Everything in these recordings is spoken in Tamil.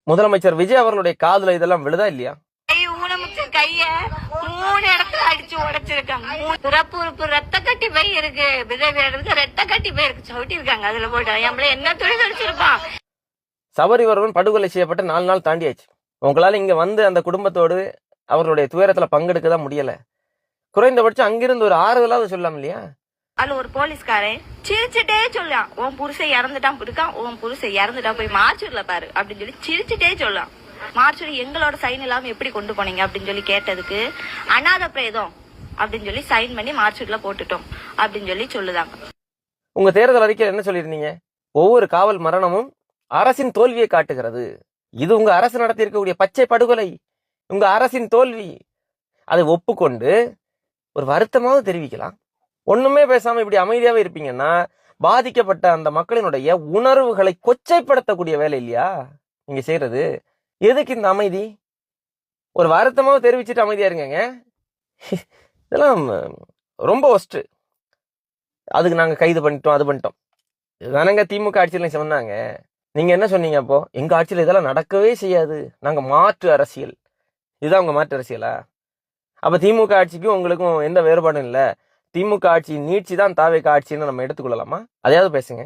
முதலமைச்சர் விஜய் அவர்களுடைய காதுல இதெல்லாம் விழுதா இல்லையா? ஊனமுற்ற கைய 3 இடத்துல அடிச்சு உடைச்சிருக்காங்க. பிறப்பு உறுப்பு ரத்த கட்டி போய் இருக்கு, விதவியருக்கு ரத்த கட்டி போய் இருக்கு, சவுட்டி இருக்காங்க. அதுல போட்டு நம்மள என்ன தொழில் அடிச்சிருப்பான். சபரிவரவன் படுகொலை செய்யப்பட்ட 4 நாள் தாண்டியாச்சு. உங்களால இங்க வந்து அந்த குடும்பத்தோடு அவர்களுடைய துயரத்துல பங்கெடுக்க தான் முடியல. குறைந்தபட்சம் அங்கிருந்து ஒரு ஆறுதலாவது சொல்லலாம் இல்லையா? அதுல ஒரு போலீஸ்காரன் சிரிச்சுட்டே சொல்லலாம், உன் புருஷன் இறந்துட்டான் புடுக்கான், உன் புருஷன் இறந்துட்டான் போய் மார்ச்சூர்ல பாரு அப்படின்னு சொல்லி சிரிச்சுட்டே சொல்லலாம். மார்ச்சூர் எங்களோட சைன் இல்லாம எப்படி கொண்டு போனீங்க அப்படின்னு சொல்லி கேட்டதுக்கு அநாத பிரேதம் அப்படின்னு சொல்லி சைன் பண்ணி மார்ச்சூர்ல போட்டுட்டோம் அப்படின்னு சொல்லி சொல்லுதாங்க. உங்க தேர்தல் அறிக்கையில் என்ன சொல்லியிருந்தீங்க? ஒவ்வொரு காவல் மரணமும் அரசின் தோல்வியை காட்டுகிறது. இது உங்க அரசு நடத்தி இருக்கக்கூடிய பச்சை படுகொலை, உங்க அரசின் தோல்வி. அதை ஒப்புக்கொண்டு ஒரு வருத்தமாவது தெரிவிக்கலாம். ஒண்ணுமே பேசாம இப்படி அமைதியாவே இருப்பீங்கன்னா பாதிக்கப்பட்ட அந்த மக்களினுடைய உணர்வுகளை கொச்சைப்படுத்தக்கூடிய வேலை இல்லையா நீங்க செய்யறது? எதுக்கு இந்த அமைதி? ஒரு வருத்தமாவது தெரிவிச்சுட்டு அமைதியா இருங்க. இதெல்லாம் ரொம்ப ஒஸ்ட். அதுக்கு நாங்க கைது பண்ணிட்டோம், அது பண்ணிட்டோம். இதுதானங்க திமுக ஆட்சியில சொன்னாங்க. நீங்க என்ன சொன்னீங்க? அப்போ எங்க ஆட்சியில இதெல்லாம் நடக்கவே செய்யாது, நாங்க மாற்று அரசியல். இதுதான் உங்க மாற்று அரசியலா? அப்ப திமுக ஆட்சிக்கும் உங்களுக்கும் எந்த வேறுபாடும் இல்ல, திமுக ஆட்சி நீட்சி தான் தாவேக ஆட்சின்னு நம்ம எடுத்துக்கொள்ளலாமா? அதையாவது பேசுங்க.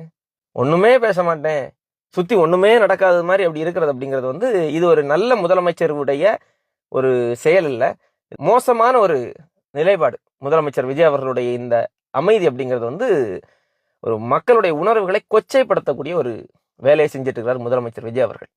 ஒண்ணுமே பேச மாட்டேன், சுத்தி ஒண்ணுமே நடக்காத மாதிரி அப்படி இருக்கிறது அப்படிங்கிறது இது ஒரு நல்ல முதலமைச்சருடைய ஒரு செயல் இல்ல, மோசமான ஒரு நிலைப்பாடு. முதலமைச்சர் விஜய் அவர்களுடைய இந்த அமைதி அப்படிங்கிறது ஒரு மக்களுடைய உணர்வுகளை கொச்சைப்படுத்தக்கூடிய ஒரு வேலையை செஞ்சுட்டு இருக்கிறார் முதலமைச்சர் விஜய் அவர்கள்.